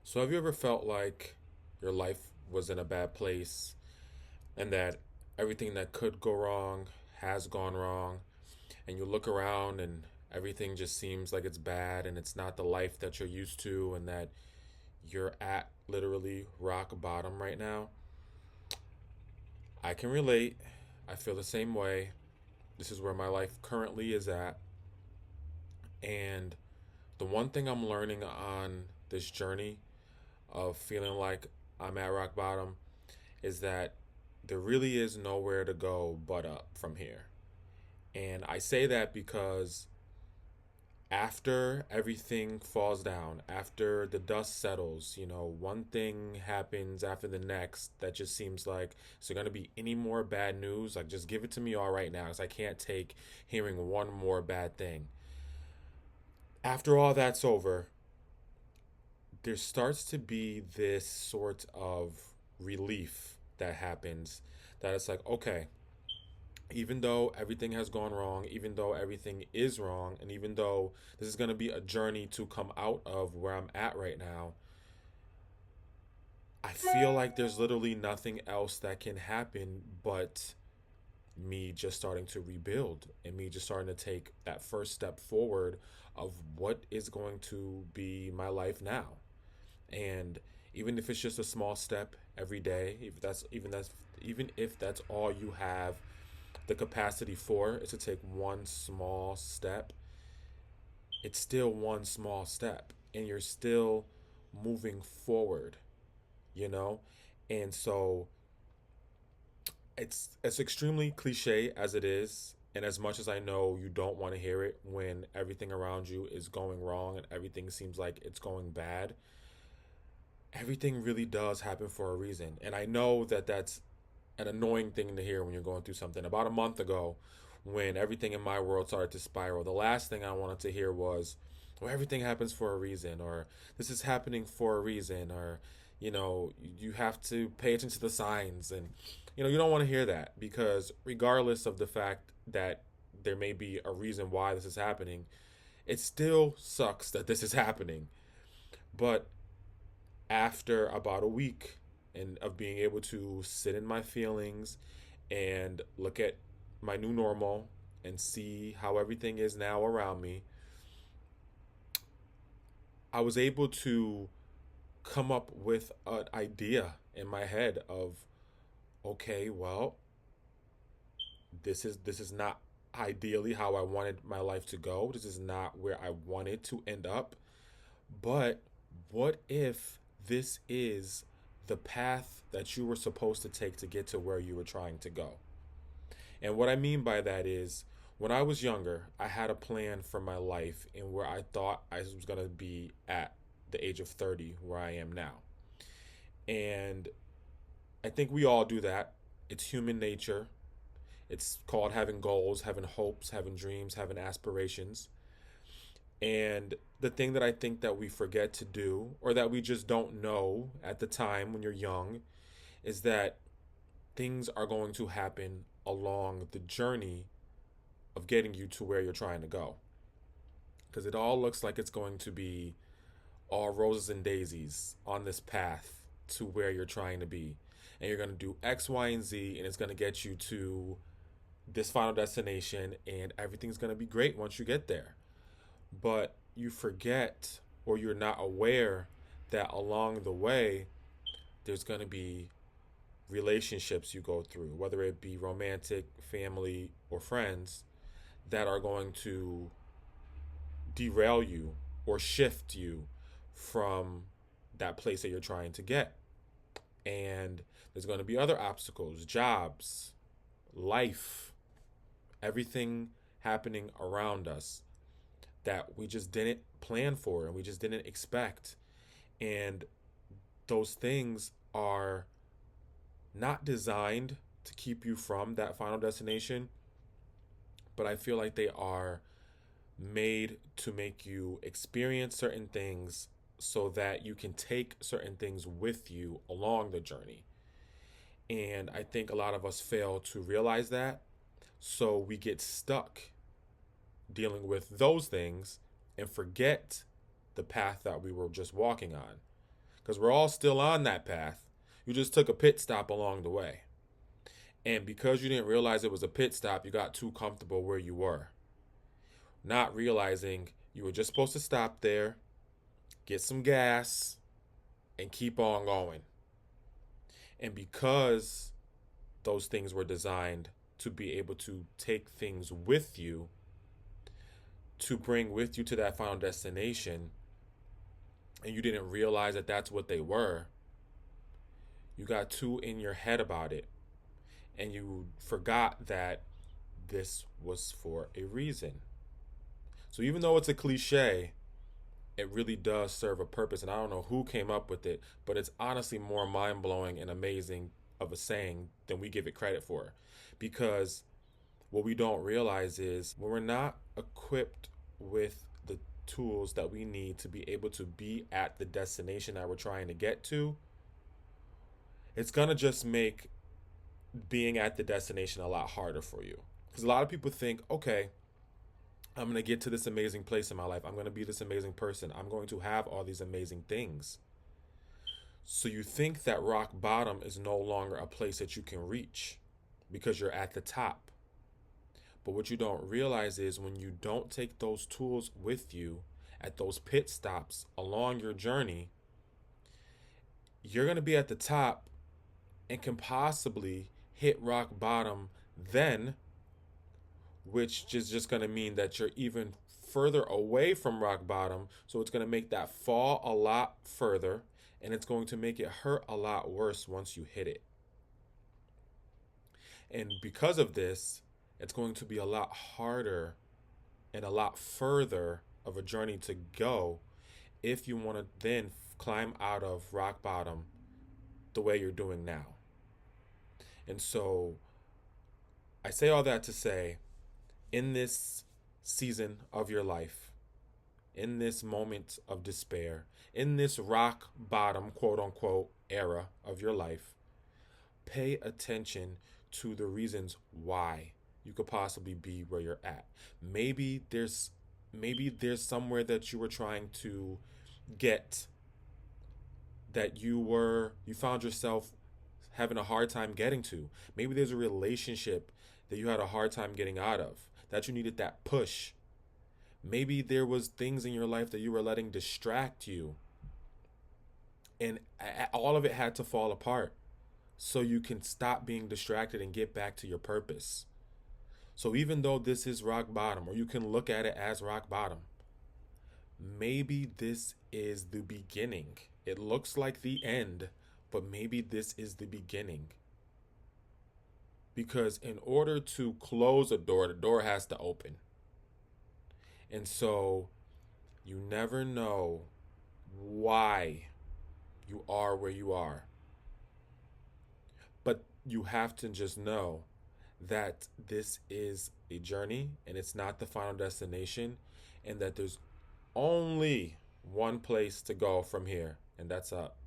So, have you ever felt like your life was in a bad place and that everything that could go wrong has gone wrong, and you look around and everything just seems like it's bad and it's not the life that you're used to, and that you're at literally rock bottom right now? I can relate. I feel the same way. This is where my life currently is at. And the one thing I'm learning on this journey of feeling like I'm at rock bottom is that there really is nowhere to go but up from here. And I say that because after everything falls down, after the dust settles, one thing happens after the next that just seems like, is there going to be any more bad news? Like, just give it to me all right now, because I can't take hearing one more bad thing. After all that's over, there starts to be this sort of relief that happens, that it's like, okay, even though everything has gone wrong, even though everything is wrong, and even though this is going to be a journey to come out of where I'm at right now, I feel like there's literally nothing else that can happen but me just starting to rebuild and me just starting to take that first step forward of what is going to be my life now. And even if it's just a small step every day, even if that's all you have the capacity for, is to take one small step, it's still one small step and you're still moving forward, you know? And so it's extremely cliche as it is, and as much as I know you don't want to hear it when everything around you is going wrong and everything seems like it's going bad, everything really does happen for a reason. And I know that that's an annoying thing to hear when you're going through something. About a month ago, when everything in my world started to spiral, the last thing I wanted to hear was, well, everything happens for a reason, or this is happening for a reason, or, you have to pay attention to the signs. And, you don't want to hear that, because regardless of the fact that there may be a reason why this is happening, it still sucks that this is happening. But after about a week and of being able to sit in my feelings and look at my new normal and see how everything is now around me, I was able to come up with an idea in my head of, okay, well, this is not ideally how I wanted my life to go. This is not where I wanted to end up. But what if this is the path that you were supposed to take to get to where you were trying to go? And what I mean by that is, when I was younger, I had a plan for my life and where I thought I was going to be at the age of 30, where I am now. And I think we all do that. It's human nature. It's called having goals, having hopes, having dreams, having aspirations. And the thing that I think that we forget to do, or that we just don't know at the time when you're young, is that things are going to happen along the journey of getting you to where you're trying to go. Because it all looks like it's going to be all roses and daisies on this path to where you're trying to be. And you're going to do X, Y, and Z, and it's going to get you to this final destination, and everything's going to be great once you get there. But you forget, or you're not aware, that along the way, there's going to be relationships you go through, whether it be romantic, family, or friends, that are going to derail you or shift you from that place that you're trying to get. And there's going to be other obstacles, jobs, life, everything happening around us that we just didn't plan for and we just didn't expect. And those things are not designed to keep you from that final destination, but I feel like they are made to make you experience certain things so that you can take certain things with you along the journey. And I think a lot of us fail to realize that. So we get stuck dealing with those things and forget the path that we were just walking on. because we're all still on that path. You just took a pit stop along the way. And because you didn't realize it was a pit stop, you got too comfortable where you were, not realizing you were just supposed to stop there, get some gas, and keep on going. And because those things were designed to be able to take things with you, to bring with you to that final destination, and you didn't realize that that's what they were, you got too in your head about it. And you forgot that this was for a reason. So even though it's a cliche, it really does serve a purpose. And I don't know who came up with it, but it's honestly more mind blowing and amazing of a saying than we give it credit for. Because what we don't realize is when we're not equipped with the tools that we need to be able to be at the destination that we're trying to get to, it's going to just make being at the destination a lot harder for you. Because a lot of people think, okay, I'm going to get to this amazing place in my life. I'm going to be this amazing person. I'm going to have all these amazing things. So you think that rock bottom is no longer a place that you can reach because you're at the top. But what you don't realize is when you don't take those tools with you at those pit stops along your journey, you're going to be at the top and can possibly hit rock bottom then, which is just going to mean that you're even further away from rock bottom. So it's going to make that fall a lot further, and it's going to make it hurt a lot worse once you hit it. And because of this, it's going to be a lot harder and a lot further of a journey to go if you want to then climb out of rock bottom the way you're doing now. And so I say all that to say, in this season of your life, in this moment of despair, in this rock bottom, quote unquote, era of your life, pay attention to the reasons why you could possibly be where you're at. Maybe there's somewhere that you were trying to get that you found yourself having a hard time getting to. Maybe there's a relationship that you had a hard time getting out of, that you needed that push. Maybe there was things in your life that you were letting distract you, and all of it had to fall apart so you can stop being distracted and get back to your purpose. So even though this is rock bottom, or you can look at it as rock bottom, maybe this is the beginning. It looks like the end, but maybe this is the beginning. Because in order to close a door, the door has to open. And so you never know why you are where you are. But you have to just know that this is a journey and it's not the final destination, and that there's only one place to go from here, and that's up.